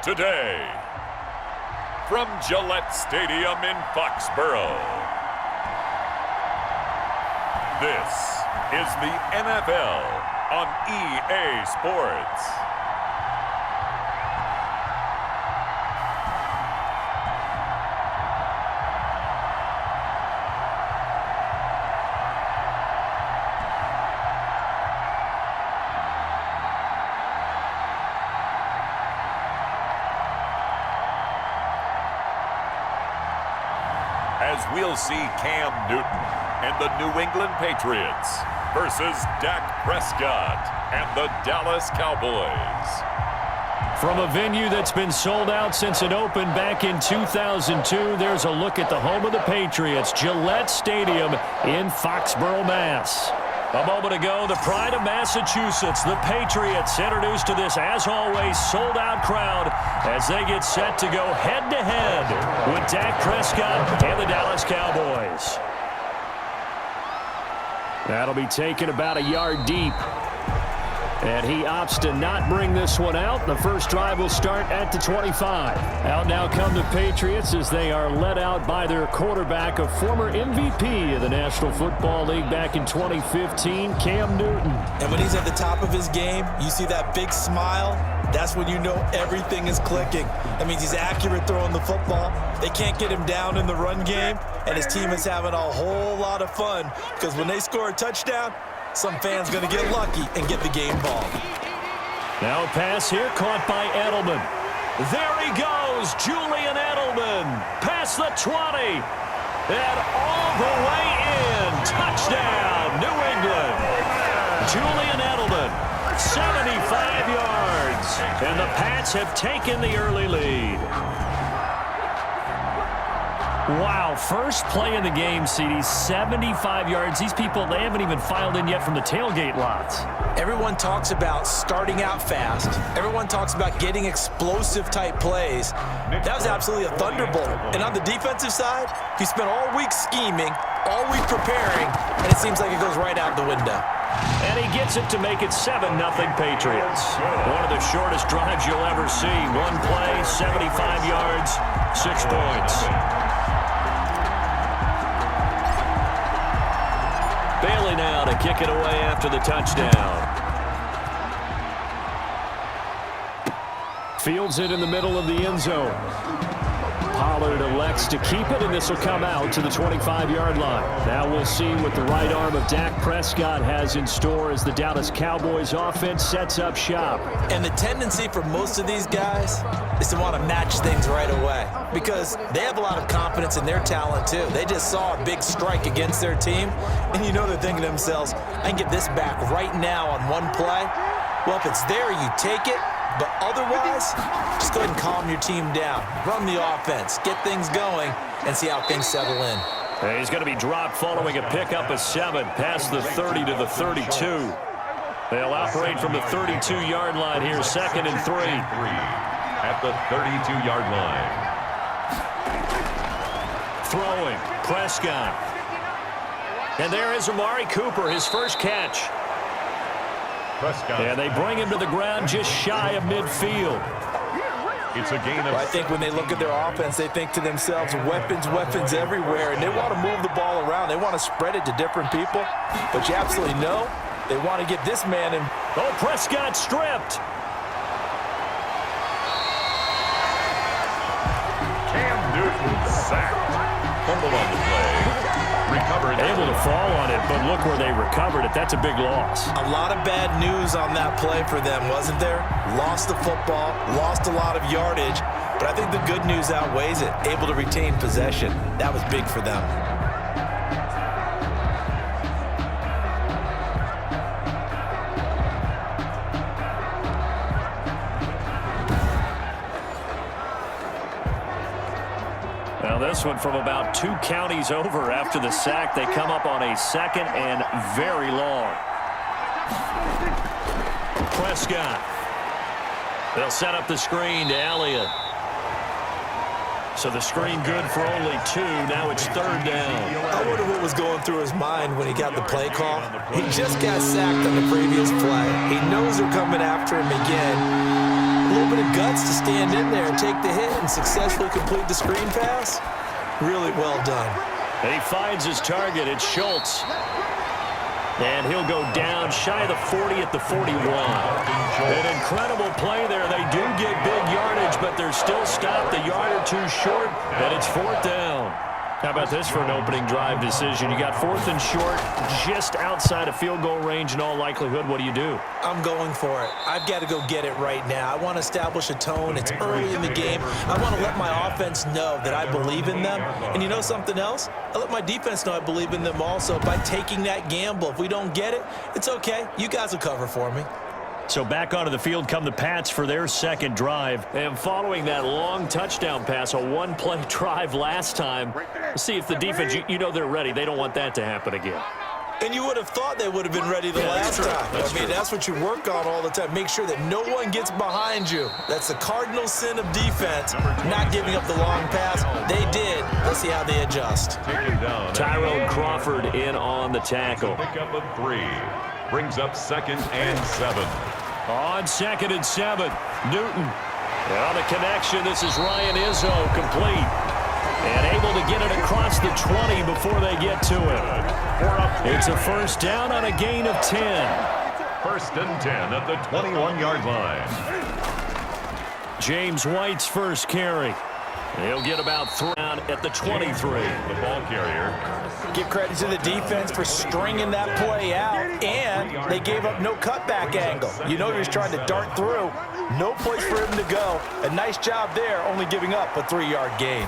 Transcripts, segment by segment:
today. From Gillette Stadium in Foxborough, this is the NFL on EA Sports. As we'll see Cam Newton and the New England Patriots versus Dak Prescott and the Dallas Cowboys. From a venue that's been sold out since it opened back in 2002, there's a look at the home of the Patriots, Gillette Stadium in Foxborough, Mass. A moment ago, the pride of Massachusetts, the Patriots, introduced to this, as always, sold-out crowd as they get set to go head-to-head with Dak Prescott and the Dallas Cowboys. That'll be taken about a yard deep. And he opts to not bring this one out. The first drive will start at the 25. Out now come the Patriots as they are led out by their quarterback, a former MVP of the National Football League back in 2015, Cam Newton. And when he's at the top of his game, you see that big smile. That's when you know everything is clicking. That means he's accurate throwing the football. They can't get him down in the run game, and his team is having a whole lot of fun because when they score a touchdown, some fan's going to get lucky and get the game ball. Now a pass here caught by Edelman. There he goes, Julian Edelman. Past the 20. And all the way in. Touchdown, New England. Julian Edelman, 75 yards. And the Pats have taken the early lead. Wow, first play of the game, CD, 75 yards. These people, they haven't even filed in yet from the tailgate lots. Everyone talks about starting out fast. Everyone talks about getting explosive-type plays. That was absolutely a thunderbolt. And on the defensive side, he spent all week scheming, all week preparing, and it seems like it goes right out the window. And he gets it to make it 7-0 Patriots. One of the shortest drives you'll ever see. One play, 75 yards, 6 points. Bailey now to kick it away after the touchdown. Fields it in the middle of the end zone. Pollard elects to keep it, and this will come out to the 25-yard line. Now we'll see what the right arm of Dak Prescott has in store as the Dallas Cowboys offense sets up shop. And the tendency for most of these guys is to want to match things right away because they have a lot of confidence in their talent too. They just saw a big strike against their team, and you know they're thinking to themselves, I can get this back right now on one play. Well, if it's there, you take it. But otherwise, just go ahead and calm your team down. Run the offense, get things going, and see how things settle in. He's going to be dropped following a pickup of 7 past the 30 to the 32. They'll operate from the 32-yard line here, 2nd and 3. At the 32-yard line. Throwing, Prescott. And there is Amari Cooper, his first catch. Prescott. And they bring him to the ground just shy of midfield. It's a gain of... I think when they look at their offense, they think to themselves, weapons, weapons everywhere, and they want to move the ball around. They want to spread it to different people. But you absolutely know they want to get this man in. Oh, Prescott stripped. Cam Newton sacked. Fumble on the play. Recovered. Able to fall on it, but look where they recovered it. That's a big loss. A lot of bad news on that play for them, wasn't there? Lost the football, lost a lot of yardage, but I think the good news outweighs it. Able to retain possession. That was big for them. Now this one from about 2 counties over after the sack. They come up on a 2nd and very long. Prescott. They'll set up the screen to Elliott. So the screen good for only 2. Now it's 3rd down. I wonder what was going through his mind when he got the play call. He just got sacked on the previous play. He knows they're coming after him again. A little bit of guts to stand in there, take the hit, and successfully complete the screen pass. Really well done. And he finds his target. It's Schultz. And he'll go down shy of the 40 at the 41. An incredible play there. They do get big yardage, but they're still stopped a yard or two short, and it's 4th down. How about this for an opening drive decision? You got 4th and short, just outside of field goal range in all likelihood. What do? I'm going for it. I've got to go get it right now. I want to establish a tone. It's early in the game. I want to let my offense know that I believe in them. And you know something else? I let my defense know I believe in them also by taking that gamble. If we don't get it, it's okay. You guys will cover for me. So back onto the field come the Pats for their second drive. And following that long touchdown pass, a one-play drive last time, we'll see if the defense, you know they're ready. They don't want that to happen again. And you would have thought they would have been ready the last time. That's what you work on all the time. Make sure that no one gets behind you. That's the cardinal sin of defense, not giving up the long pass. They did. Let's see how they adjust. Tyrone Crawford in on the tackle. Pickup of 3. Brings up 2nd and 7. On 2nd and 7, Newton. On the connection, this is Ryan Izzo, complete. And able to get it across the 20 before they get to it. It's a 1st down on a gain of 10. 1st and 10 at the 21-yard line. James White's first carry. He'll get about 3 down at the 23. The ball carrier. Give credit to the defense for stringing that play out, and they gave up no cutback angle. You know, he was trying to dart through. No place for him to go. A nice job there, only giving up a 3-yard gain.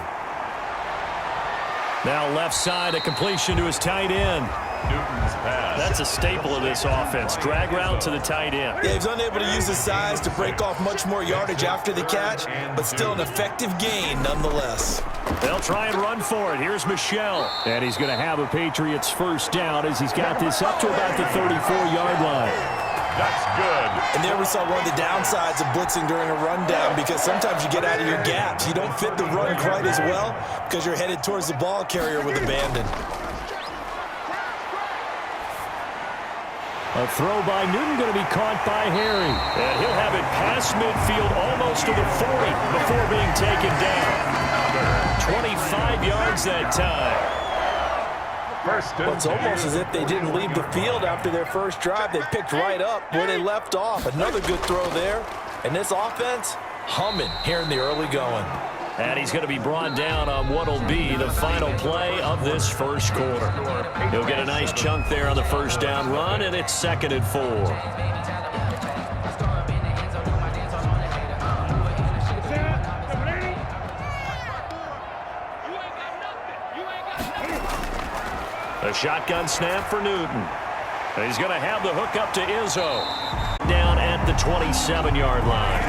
Now left side, a completion to his tight end. Newton's pass. That's a staple of this offense. Drag route to the tight end. Yeah, he's unable to use his size to break off much more yardage after the catch, but still an effective gain nonetheless. They'll try and run for it. Here's Michelle. And he's going to have a Patriots 1st down as he's got this up to about the 34-yard line. That's good. And there we saw one of the downsides of blitzing during a rundown, because sometimes you get out of your gaps. You don't fit the run quite as well because you're headed towards the ball carrier with abandon. A throw by Newton going to be caught by Harry. And he'll have it past midfield almost to the 40 before being taken down. 25 yards that time. Well, it's almost as if they didn't leave the field after their first drive. They picked right up where they left off. Another good throw there. And this offense, humming here in the early going. And he's going to be brought down on what will be the final play of this first quarter. He'll get a nice chunk there on the 1st down run, and it's 2nd and 4. A shotgun snap for Newton. And he's going to have the hook up to Izzo. Down at the 27-yard line.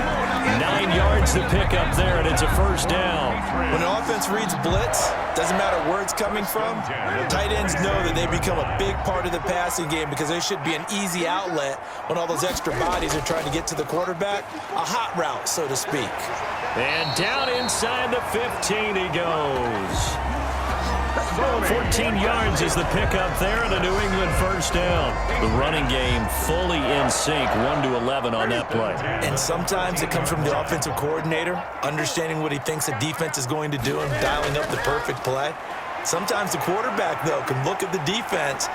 9 yards to pick up there, and it's a 1st down. When an offense reads blitz, doesn't matter where it's coming from, tight ends know that they become a big part of the passing game because there should be an easy outlet when all those extra bodies are trying to get to the quarterback. A hot route, so to speak. And down inside the 15 he goes. 14 yards is the pickup there, and a New England 1st down. The running game fully in sync, 1-11 on that play. And sometimes it comes from the offensive coordinator, understanding what he thinks the defense is going to do and dialing up the perfect play. Sometimes the quarterback, though, can look at the defense.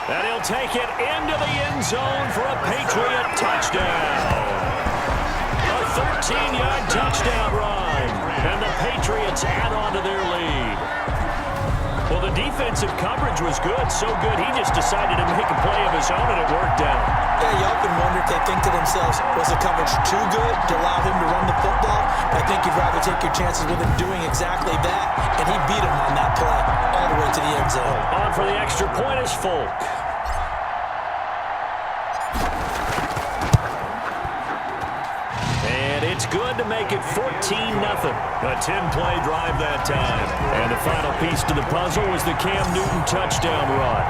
And he'll take it into the end zone for a Patriot touchdown. A 13-yard touchdown run, and the Patriots add on to their lead. Well, the defensive coverage was good, so good he just decided to make a play of his own, and it worked out. Yeah, you often wonder if they think to themselves, was the coverage too good to allow him to run the football? I think you'd rather take your chances with him doing exactly that, and he beat him on that play all the way to the end zone. On for the extra point is Folk. It's good to make it 14-0. A 10-play drive that time. And the final piece to the puzzle was the Cam Newton touchdown run.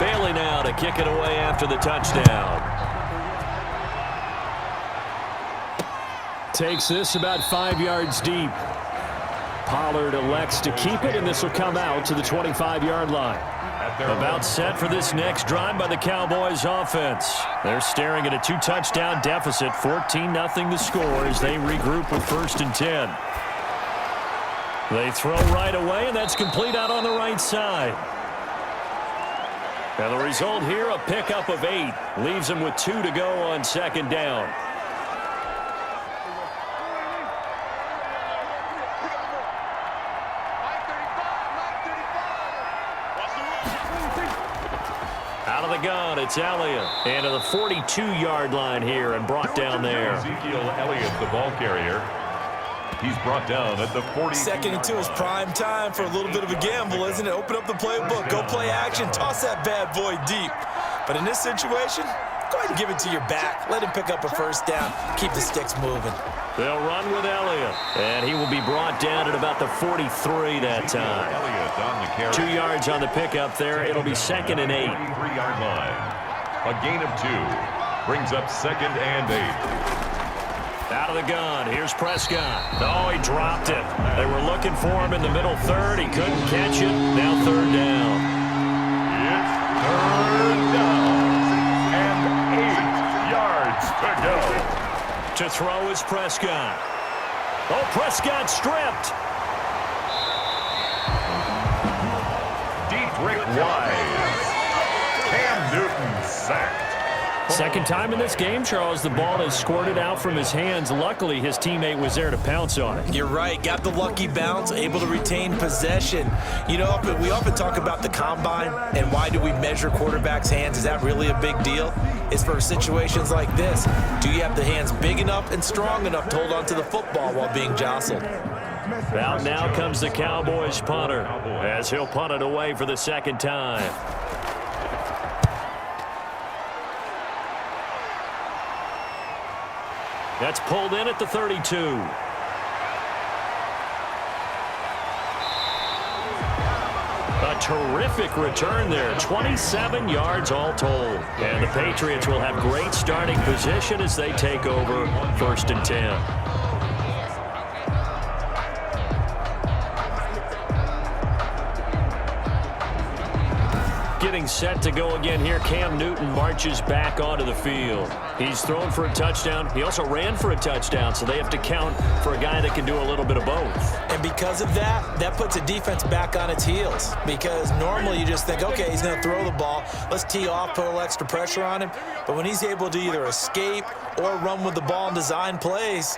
Bailey now to kick it away after the touchdown. Takes this about 5 yards deep. Pollard elects to keep it, and this will come out to the 25-yard line. About set for this next drive by the Cowboys offense. They're staring at a 2-touchdown deficit, 14-0 the score as they regroup with 1st and 10. They throw right away, and that's complete out on the right side. And the result here, a pickup of 8. Leaves them with 2 to go on 2nd down. Out of the gun, it's Elliott. And to the 42-yard line here and brought down there. Ezekiel Elliott, the ball carrier. He's brought down at the 40. 2nd and 2 is prime time for a little bit of a gamble, isn't it? Open up the playbook, go play action, toss that bad boy deep. But in this situation, go ahead and give it to your back. Let him pick up a 1st down. Keep the sticks moving. They'll run with Elliott. And he will be brought down at about the 43 that time. Elliott on the carry. 2 yards on the pickup there. It'll be 2nd and 8. 43-yard line. A gain of 2. Brings up 2nd and 8. Out of the gun. Here's Prescott. Oh, he dropped it. They were looking for him in the middle 3rd. He couldn't catch it. Now 3rd down. It's 3rd down. And 8 yards to go. To throw is Prescott. Oh, Prescott stripped. Deep wide. Cam Newton sacked. Second time in this game, Charles, the ball has squirted out from his hands. Luckily, his teammate was there to pounce on it. You're right. Got the lucky bounce, able to retain possession. You know, we often talk about the combine and why do we measure quarterbacks' hands. Is that really a big deal? It's for situations like this. Do you have the hands big enough and strong enough to hold on to the football while being jostled? Out now comes the Cowboys punter as he'll punt it away for the 2nd time. That's pulled in at the 32. A terrific return there. 27 yards all told. And the Patriots will have great starting position as they take over 1st and 10. Getting set to go again here. Cam Newton marches back onto the field. He's thrown for a touchdown. He also ran for a touchdown, so they have to count for a guy that can do a little bit of both. And because of that, that puts a defense back on its heels. Because normally you just think, okay, he's going to throw the ball. Let's tee off, put a little extra pressure on him. But when he's able to either escape or run with the ball and design plays,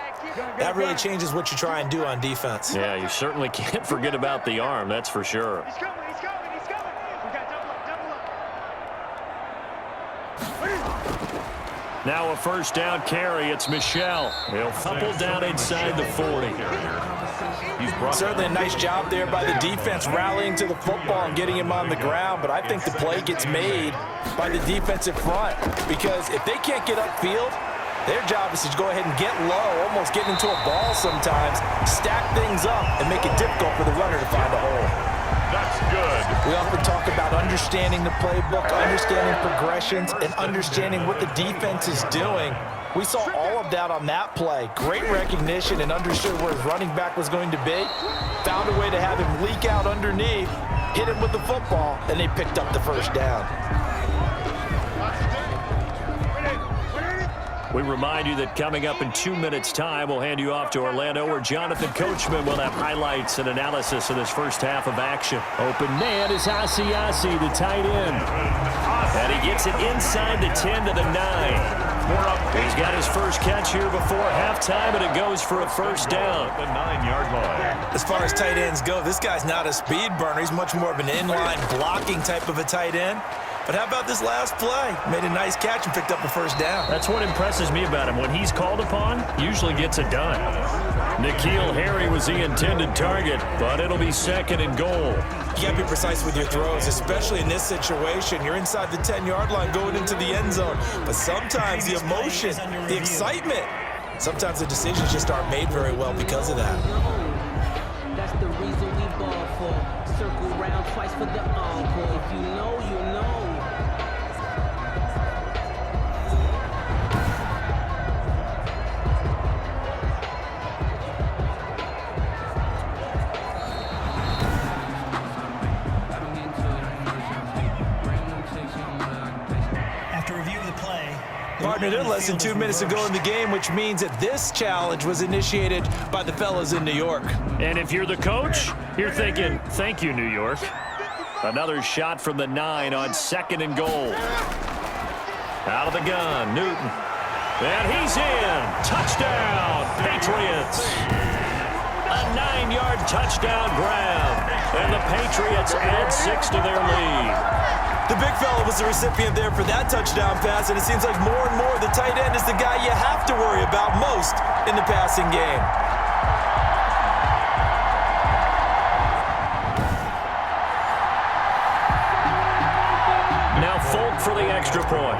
that really changes what you try and do on defense. Yeah, you certainly can't forget about the arm, that's for sure. He's coming. We got double up. Now a 1st down carry. It's Michel. He'll fumble down inside the 40. Certainly a nice job there by the defense rallying to the football and getting him on the ground, but I think the play gets made by the defensive front because if they can't get upfield, their job is to go ahead and get low, almost get into a ball sometimes, stack things up, and make it difficult for the runner to find a hole. That's good. We often talk about understanding the playbook, understanding progressions, and understanding what the defense is doing. We saw all of that on that play. Great recognition and understood where his running back was going to be. Found a way to have him leak out underneath, hit him with the football, and they picked up the 1st down. We remind you that coming up in 2 minutes' time, we'll hand you off to Orlando, where Jonathan Coachman will have highlights and analysis of this first half of action. Open man is Asiasi, the tight end. And he gets it inside the 10 to the 9. He's got his first catch here before halftime, and it goes for a 1st down. The 9-yard line. As far as tight ends go, this guy's not a speed burner. He's much more of an inline blocking type of a tight end. But how about this last play? Made a nice catch and picked up a 1st down. That's what impresses me about him. When he's called upon, usually gets it done. N'Keal Harry was the intended target, but it'll be 2nd and goal. You got to be precise with your throws, especially in this situation. You're inside the 10-yard line going into the end zone. But sometimes the emotion, the excitement, sometimes the decisions just aren't made very well because of that. That's the reason we ball for. Circle round twice for the encore. If you know, you know. partner. They're less than 2 minutes to go in the game, which means that this challenge was initiated by the fellas in New York. And if you're the coach, you're thinking, thank you, New York. Another shot from the 9 on 2nd and goal. Out of the gun, Newton. And he's in. Touchdown, Patriots. A 9-yard touchdown grab. And the Patriots add 6 to their lead. The big fella was the recipient there for that touchdown pass, and it seems like more and more the tight end is the guy you have to worry about most in the passing game. Now Folk for the extra point.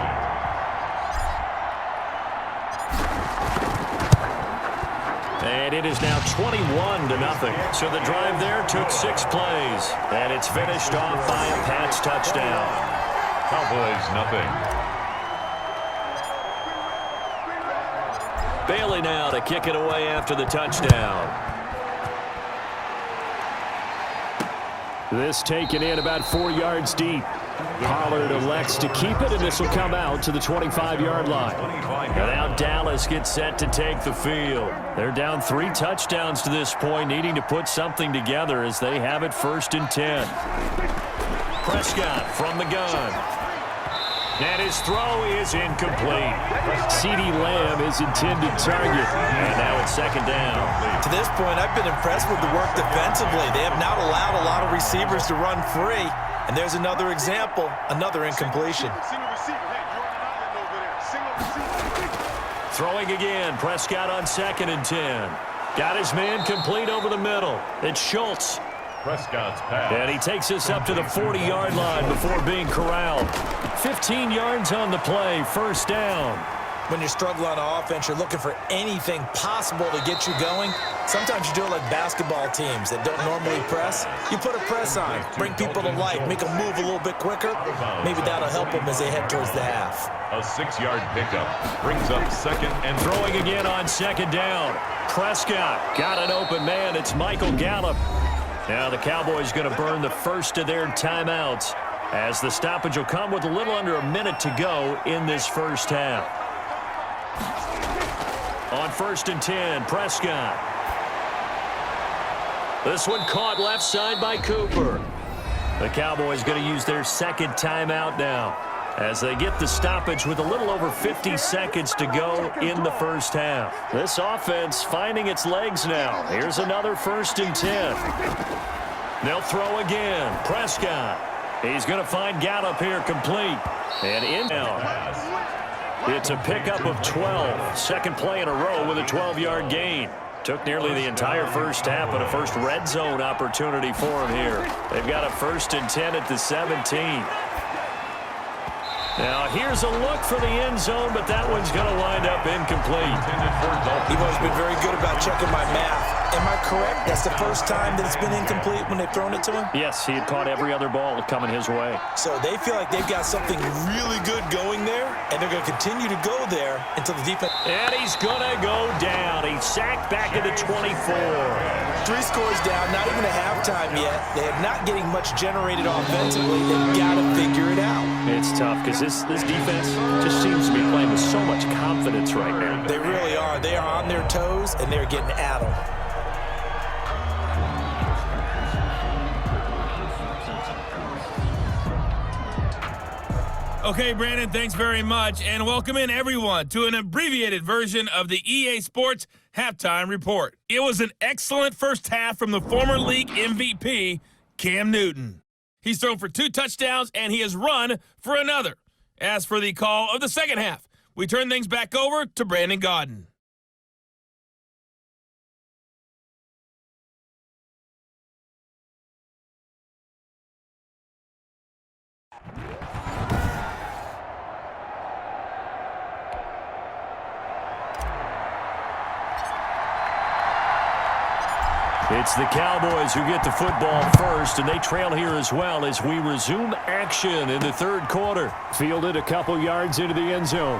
And it is now 21-0. So the drive there took 6 plays. And it's finished off by a Pats touchdown. Cowboys, nothing. Bailey now to kick it away after the touchdown. This taken in about 4 yards deep. Pollard elects to keep it, and this will come out to the 25-yard line. And now Dallas gets set to take the field. They're down 3 touchdowns to this point, needing to put something together as they have it 1st and 10. Prescott from the gun. And his throw is incomplete. CeeDee Lamb is intended target. And now it's 2nd down. To this point, I've been impressed with the work defensively. They have not allowed a lot of receivers to run free. And there's another example, another incompletion. Throwing again, Prescott on 2nd and 10. Got his man complete over the middle. It's Schultz. Prescott's pass. And he takes us up to the 40-yard line before being corralled. 15 yards on the play, 1st down. When you're struggling on offense, you're looking for anything possible to get you going. Sometimes you do it like basketball teams that don't normally press. You put a press on, bring people to life, make them move a little bit quicker. Maybe that'll help them as they head towards the half. A 6-yard pickup brings up 2nd and throwing again on 2nd down. Prescott got an open man. It's Michael Gallup. Now the Cowboys going to burn the first of their timeouts as the stoppage will come with a little under a minute to go in this first half. On 1st and 10, Prescott. This one caught left side by Cooper. The Cowboys going to use their 2nd timeout now as they get the stoppage with a little over 50 seconds to go in the first half. This offense finding its legs now. Here's another 1st and 10. They'll throw again. Prescott. He's going to find Gallup here complete. And in now. It's a pickup of 12. 2nd play in a row with a 12-yard gain. Took nearly the entire first half, but a first red zone opportunity for him here. They've got a 1st and 10 at the 17. Now here's a look for the end zone, but that one's going to wind up incomplete. Evo's been very good about checking my math. Am I correct? That's the first time that it's been incomplete when they've thrown it to him? Yes, he had caught every other ball coming his way. So they feel like they've got something really good going there, and they're going to continue to go there until the defense. And he's going to go down. He's sacked back at the 24. 3 scores down, not even a halftime yet. They are not getting much generated offensively. They've got to figure it out. It's tough because this defense just seems to be playing with so much confidence right now. They really are. They are on their toes, and they're getting at them. Okay, Brandon, thanks very much, and welcome in everyone to an abbreviated version of the EA Sports Halftime Report. It was an excellent first half from the former league MVP, Cam Newton. He's thrown for 2 touchdowns, and he has run for another. As for the call of the second half, we turn things back over to Brandon Gaudin. It's the Cowboys who get the football first, and they trail here as well as we resume action in the 3rd quarter. Fielded a couple yards into the end zone.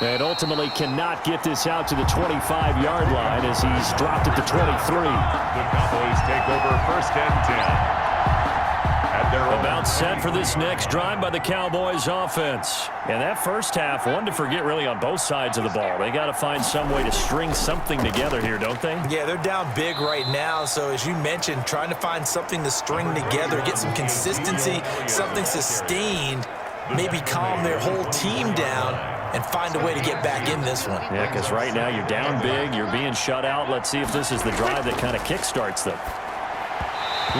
And ultimately cannot get this out to the 25-yard line as he's dropped at the 23. The Cowboys take over 1st and 10. at their own. About set for this next drive by the Cowboys offense. And that first half, one to forget really on both sides of the ball. They got to find some way to string something together here, don't they? Yeah, they're down big right now. So as you mentioned, trying to find something to string together, get some consistency, something sustained, maybe calm their whole team down and find a way to get back in this one. Yeah, because right now you're down big, you're being shut out. Let's see if this is the drive that kind of kickstarts them.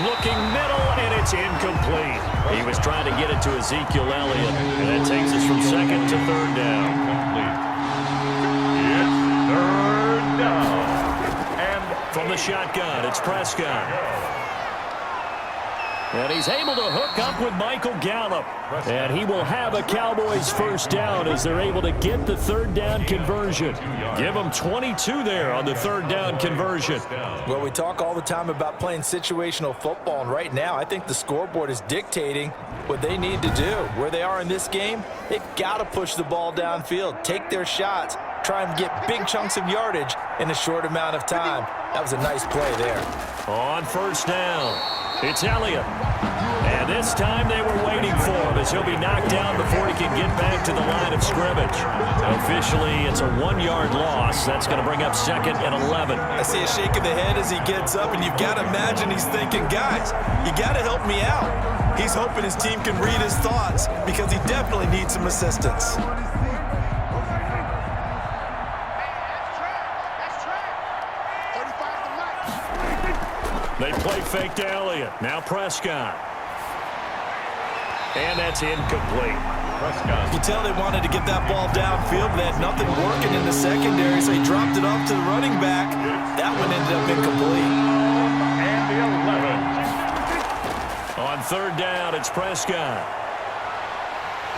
Looking middle, and it's incomplete. He was trying to get it to Ezekiel Elliott, and that takes us from second to third down. It's third down. And From the shotgun, it's Prescott. And he's able to hook up with Michael Gallup. And he will have a Cowboys first down as they're able to get the third down conversion. Give them 22 there on the third down conversion. Well, we talk all the time about playing situational football, and right now I think the scoreboard is dictating what they need to do. Where they are in this game, they've got to push the ball downfield, take their shots, try and get big chunks of yardage in a short amount of time. That was a nice play there. On first down, it's Elliott. And this time they were waiting for him as he'll be knocked down before he can get back to the line of scrimmage. Officially, it's a 1-yard loss. That's going to bring up second and 11. I see a shake of the head as he gets up, and you've got to imagine he's thinking, guys, you got to help me out. He's hoping his team can read his thoughts because he definitely needs some assistance. They play fake to Elliott. Now Prescott. And that's incomplete. Prescott. You tell they wanted to get that ball downfield, but they had nothing working in the secondary, so he dropped it off to the running back. That one ended up incomplete. And the 11. On third down, it's Prescott.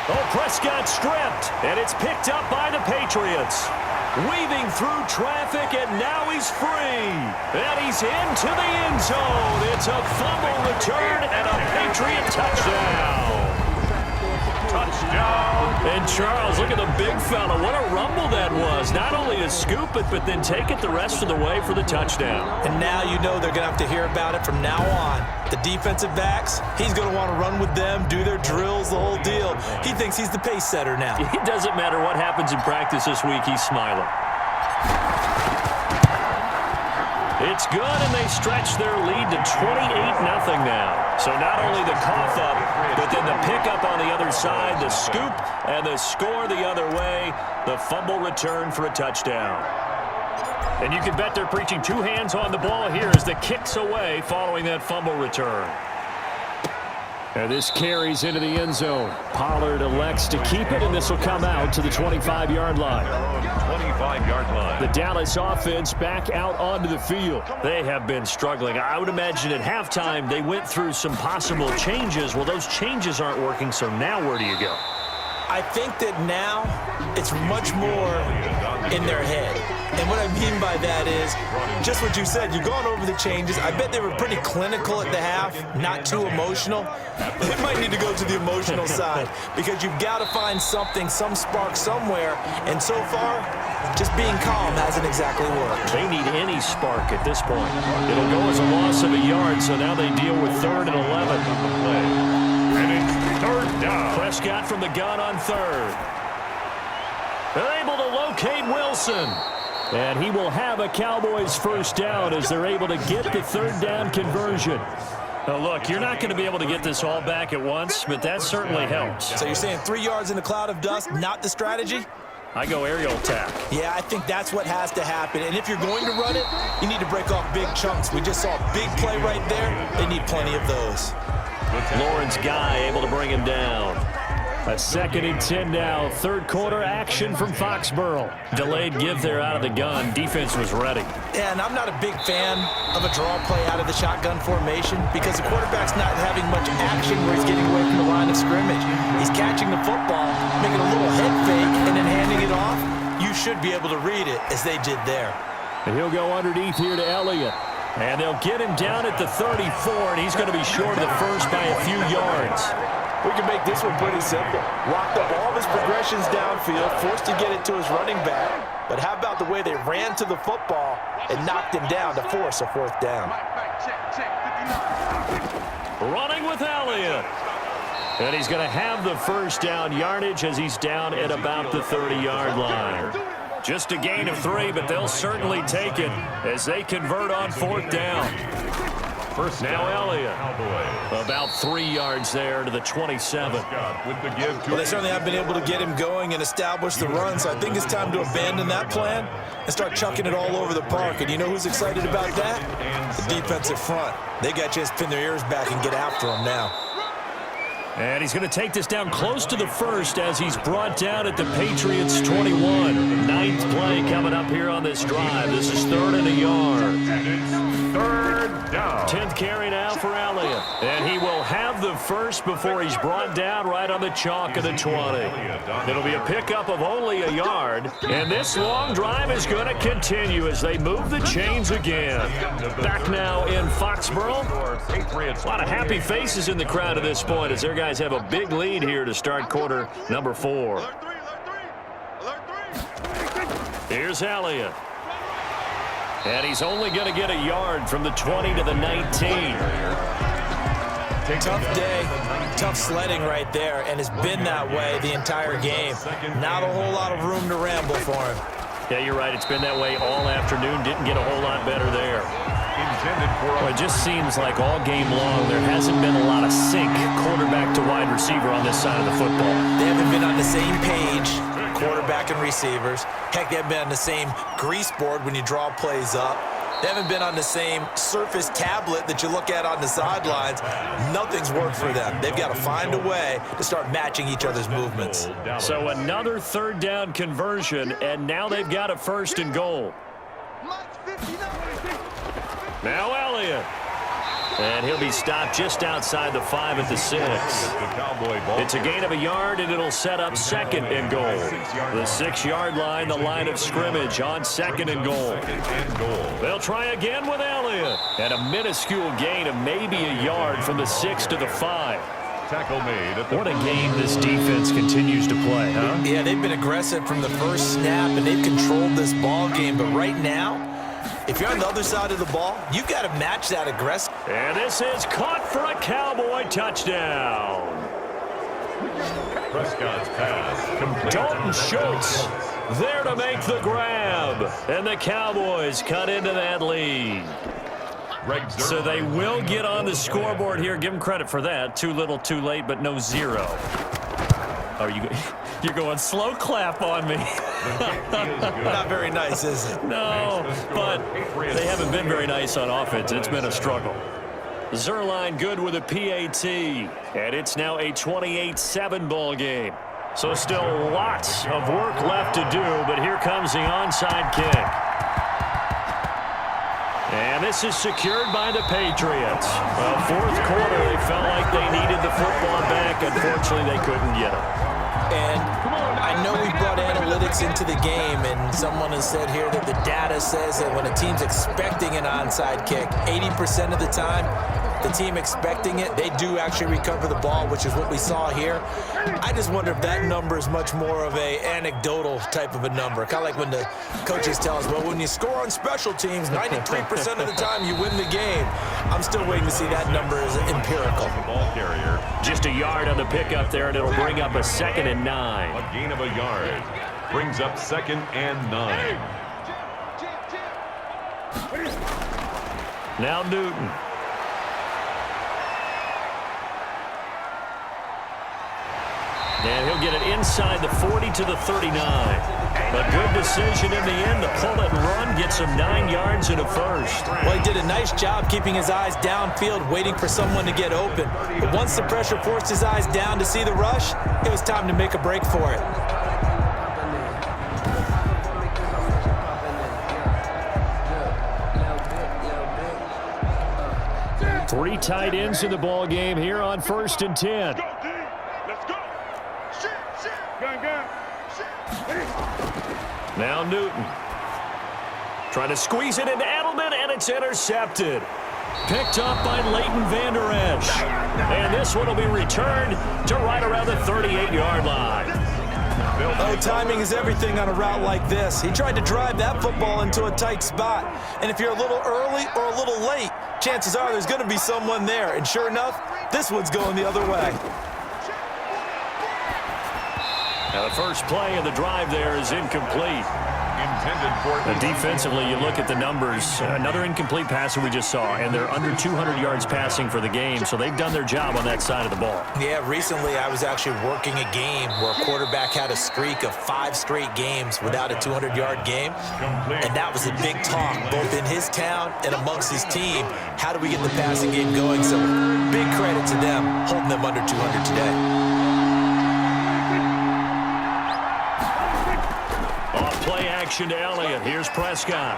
Oh, Prescott stripped, and it's picked up by the Patriots. Weaving through traffic, and now he's free. And he's into the end zone. It's a fumble return and a Patriot touchdown. Touchdown. And Charles, look at the big fella. What a rumble that was. Not only to scoop it, but then take it the rest of the way for the touchdown. And now you know they're going to have to hear about it from now on. The defensive backs, he's going to want to run with them, do their drills, the whole deal. He thinks he's the pace setter now. It doesn't matter what happens in practice this week, he's smiling. It's good, and they stretch their lead to 28-0 now. So not only the cough up, but then the pickup on the other side, the scoop, and the score the other way, the fumble return for a touchdown. And you can bet they're preaching two hands on the ball here as the kick's away following that fumble return. And this carries into the end zone. Pollard elects to keep it, and this will come out to the 25-yard line. 25-yard line. The Dallas offense back out onto the field. They have been struggling. I would imagine at halftime they went through some possible changes. Well, those changes aren't working, so now where do you go? I think that now it's much more in their head. And what I mean by that is just what you said. You've gone over the changes. I bet they were pretty clinical at the half, not too emotional. They might need to go to the emotional side because you've got to find something, some spark somewhere. And so far, just being calm hasn't exactly worked. They need any spark at this point. It'll go as a loss of a yard, so now they deal with third and 11. And it's third down. Prescott from the gun on third. They're able to locate Wilson. And he will have a Cowboys first down as they're able to get the third down conversion. Now, look, you're not going to be able to get this all back at once, but that certainly helps. So you're saying 3 yards in a cloud of dust, not the strategy? I go aerial attack. Yeah, I think that's what has to happen. And if you're going to run it, you need to break off big chunks. We just saw a big play right there. They need plenty of those. Lawrence Guy able to bring him down. A 2nd and 10 now. Third quarter action from Foxborough. Delayed give there out of the gun. Defense was ready. Yeah, and I'm not a big fan of a draw play out of the shotgun formation because the quarterback's not having much action where he's getting away from the line of scrimmage. He's catching the football, making a little head fake, and then handing it off. You should be able to read it as they did there. And he'll go underneath here to Elliott. And they'll get him down at the 34, and he's going to be short of the first by a few yards. We can make this one pretty simple. Locked up all of his progressions downfield, forced to get it to his running back. But how about the way they ran to the football and knocked him down to force a fourth down? running with Elliott. And he's going to have the first down yardage as he's down at about the 30-yard line. Just a gain of 3, but they'll certainly take it as they convert on 4th down. First now Elliott. About 3 yards there to the 27. Well, they certainly have been able to get him going and establish the run, so I think it's time to abandon that plan and start chucking it all over the park. And you know who's excited about that? The defensive front. They got a chance to pin their ears back and get after him now. And he's going to take this down close to the first as he's brought down at the Patriots 21. Ninth play coming up here on this drive. This is 3rd and a yard. And it's 3rd down. 10th carry now for Elliott. And he will have the first before he's brought down right on the chalk of the 20. It'll be a pickup of only a yard. And this long drive is going to continue as they move the chains again. Back now in Foxborough. A lot of happy faces in the crowd at this point as their guys have a big lead here to start quarter number 4. Here's Elliott. And he's only going to get a yard from the 20 to the 19. Tough day, tough sledding right there, and it's been that way the entire game. Not a whole lot of room to ramble for him. Yeah, you're right. It's been that way all afternoon. Didn't get a whole lot better there. Well, it just seems like all game long there hasn't been a lot of sync quarterback to wide receiver on this side of the football. They haven't been on the same page, quarterback and receivers. Heck, they haven't been on the same grease board when you draw plays up. They haven't been on the same Surface tablet that you look at on the sidelines. Nothing's worked for them. They've got to find a way to start matching each other's movements. So another 3rd down conversion, and now they've got a 1st and goal. Now Elliott. And he'll be stopped just outside the 5 at the 6. It's a gain of a yard, and it'll set up 2nd and goal. The 6-yard line, the line of scrimmage on 2nd and goal. They'll try again with Elliott. And a minuscule gain of maybe a yard from the 6 to the 5. What a game this defense continues to play, huh? Yeah, they've been aggressive from the first snap, and they've controlled this ball game. But right now, if you're on the other side of the ball, you've got to match that aggressive. And this is caught for a Cowboy touchdown. Prescott's pass. Dalton Schultz there to make the grab. And the Cowboys cut into that lead. So they will get on the scoreboard here. Give them credit for that. Too little, too late, but no 0. You're going slow clap on me. Not very nice, is it? No, but they haven't been very nice on offense. It's been a struggle. Zerline good with a PAT, and it's now a 28-7 ball game. So still lots of work left to do, but here comes the onside kick. And this is secured by the Patriots. Well, 4th quarter, they felt like they needed the football back. Unfortunately, they couldn't get it. And I know we brought analytics into the game, and someone has said here that the data says that when a team's expecting an onside kick, 80% of the time, the team expecting it, they do actually recover the ball, which is what we saw here. I just wonder if that number is much more of a anecdotal type of a number. Kind of like when the coaches tell us, well, when you score on special teams, 93% of the time you win the game. I'm still waiting to see that number as empirical. Ball carrier. Just a yard on the pickup there, and it'll bring up a 2nd and 9. A gain of a yard. Brings up 2nd and 9. Now Newton. And he'll get it inside the 40 to the 39. A good decision in the end to pull it and run, get some 9 yards and a 1st. Well, he did a nice job keeping his eyes downfield, waiting for someone to get open. But once the pressure forced his eyes down to see the rush, it was time to make a break for it. 3 tight ends in the ball game here on 1st and 10. Let's go. Gun. Now Newton. Trying to squeeze it into Edelman, and it's intercepted. Picked up by Leighton Vander Esch. And this one will be returned to right around the 38-yard line. Oh, timing is everything on a route like this. He tried to drive that football into a tight spot. And if you're a little early or a little late, chances are there's going to be someone there. And sure enough, This one's going the other way. Now the first play of the drive there is incomplete. Defensively, you look at the numbers. Another incomplete passer we just saw, and they're under 200 yards passing for the game, so they've done their job on that side of the ball. Yeah, recently I was actually working a game where a quarterback had a streak of 5 straight games without a 200-yard game, and that was a big talk, both in his town and amongst his team. How do we get the passing game going? So big credit to them, holding them under 200 today. Play action to Elliott. Here's Prescott.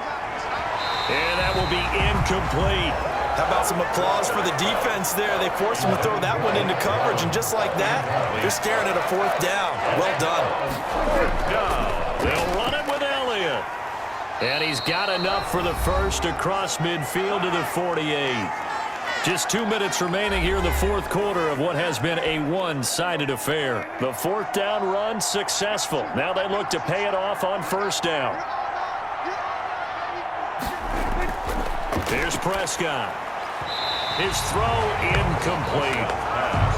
And that will be incomplete. How about some applause for the defense there? They forced him to throw that one into coverage, and just like that, they're staring at a 4th down. Well done. They'll run it with Elliott. And he's got enough for the first across midfield to the 48. Just 2 minutes remaining here in the 4th quarter of what has been a one-sided affair. The 4th down run successful. Now they look to pay it off on 1st down. Here's Prescott. His throw incomplete.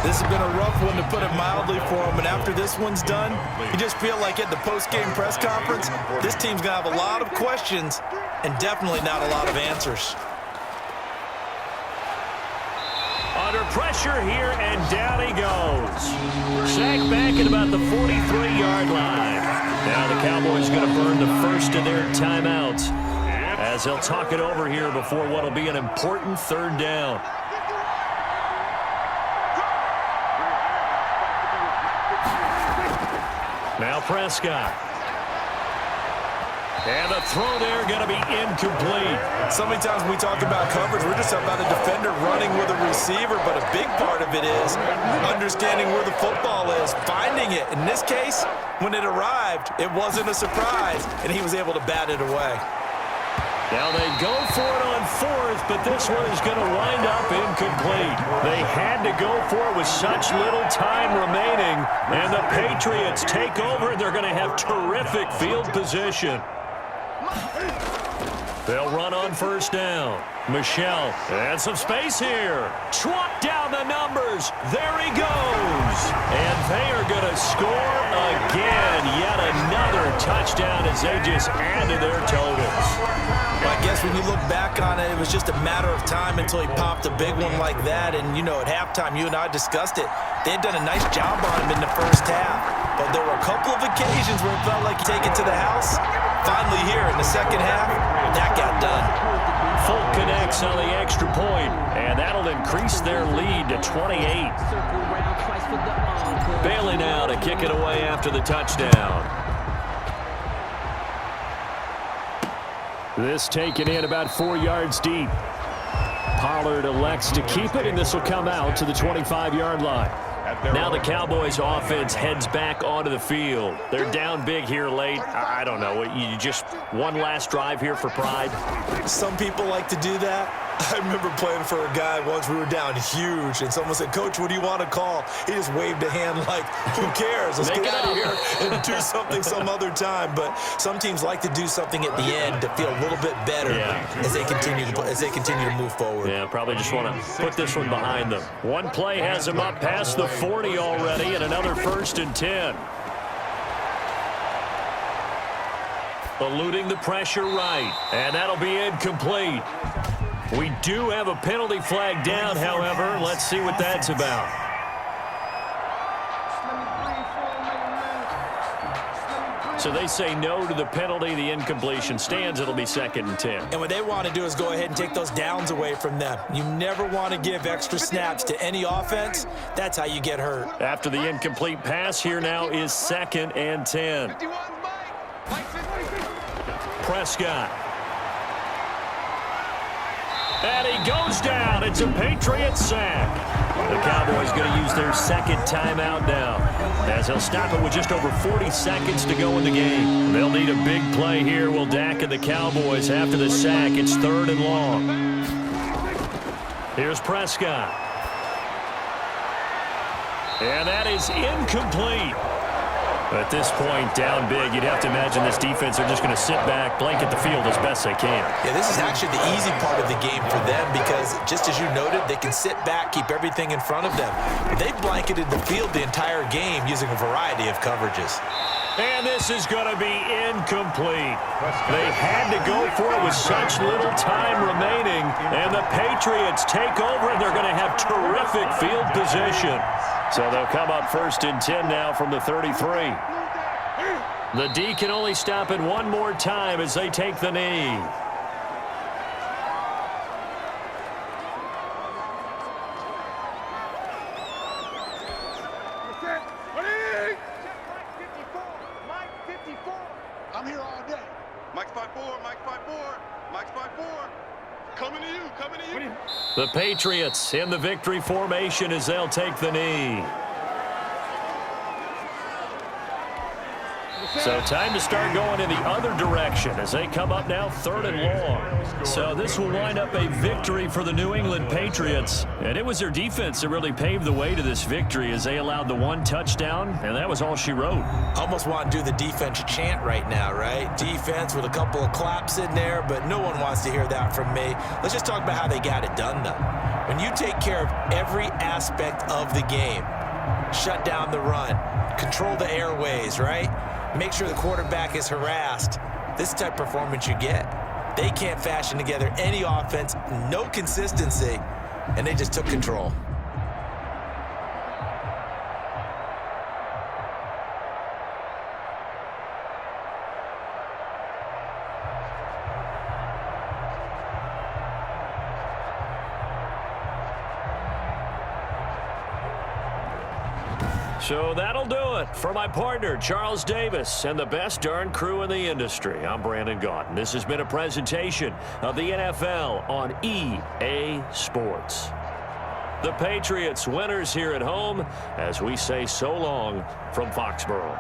This has been a rough one, to put it mildly, for him. And after this one's done, you just feel like at the post-game press conference, this team's going to have a lot of questions and definitely not a lot of answers. Under pressure here, and down he goes. Sacked back at about the 43-yard line. Now the Cowboys going to burn the first of their timeouts as they'll talk it over here before what will be an important 3rd down. Now Prescott. And the throw there going to be incomplete. So many times when we talk about coverage, we're just talking about a defender running with a receiver, but a big part of it is understanding where the football is, finding it. In this case, when it arrived, it wasn't a surprise, and he was able to bat it away. Now they go for it on 4th, but this one is going to wind up incomplete. They had to go for it with such little time remaining, and the Patriots take over. They're going to have terrific field position. They'll run on 1st down. Michelle, and some space here. Swat down the numbers. There he goes. And they are going to score again. Yet another touchdown as they just add to their totals. I guess when you look back on it, it was just a matter of time until he popped a big one like that. And, you know, at halftime, you and I discussed it. They had done a nice job on him in the 1st half. But there were a couple of occasions where it felt like you take it to the house. Finally here in the 2nd half, that got done. Full connects on the extra point, and that'll increase their lead to 28. Bailey now to kick it away after the touchdown. This taken in about 4 yards deep. Pollard elects to keep it, and this will come out to the 25-yard line. Now the Cowboys offense heads back onto the field. They're down big here late. I don't know. You just one last drive here for pride? Some people like to do that. I remember playing for a guy once. We were down huge, and someone said, "Coach, what do you want to call?" He just waved a hand like, "Who cares? Let's get out of here and do something some other time." But some teams like to do something at the end to feel a little bit better as they continue to move forward. Yeah, probably just want to put this one behind them. One play has them up past the 40 already, and another 1st and 10. Eluding the pressure right, and that'll be incomplete. We do have a penalty flag down, however. Let's see what that's about. So they say no to the penalty. The incompletion stands. It'll be 2nd and 10. And what they want to do is go ahead and take those downs away from them. You never want to give extra snaps to any offense. That's how you get hurt. After the incomplete pass, here now is 2nd and 10. Prescott. And he goes down. It's a Patriots sack. The Cowboys going to use their 2nd timeout now, as they'll stop it with just over 40 seconds to go in the game. They'll need a big play here. Will Dak and the Cowboys after the sack. It's 3rd and long. Here's Prescott. And that is incomplete. At this point, down big, you'd have to imagine this defense are just going to sit back, blanket the field as best they can. Yeah, this is actually the easy part of the game for them because, just as you noted, they can sit back, keep everything in front of them. They've blanketed the field the entire game using a variety of coverages. And this is going to be incomplete. They had to go for it with such little time remaining, and the Patriots take over, and they're going to have terrific field position. So they'll come up 1st and 10 now from the 33. The D can only stop it one more time as they take the knee. I'm here all day. Mike's 5'4", Mike's 5'4", Mike's 5'4". Coming to you, coming to you. The Patriots in the victory formation as they'll take the knee. So time to start going in the other direction as they come up now 3rd and long. So this will wind up a victory for the New England Patriots. And it was their defense that really paved the way to this victory as they allowed the 1 touchdown, and that was all she wrote. Almost want to do the defense chant right now, right? Defense with a couple of claps in there, but no one wants to hear that from me. Let's just talk about how they got it done, though. When you take care of every aspect of the game, shut down the run, control the airways, right? Make sure the quarterback is harassed. This type of performance you get. They can't fashion together any offense, no consistency, and they just took control. So that'll do it for my partner, Charles Davis, and the best darn crew in the industry. I'm Brandon Gaudin. This has been a presentation of the NFL on EA Sports. The Patriots winners here at home as we say so long from Foxborough.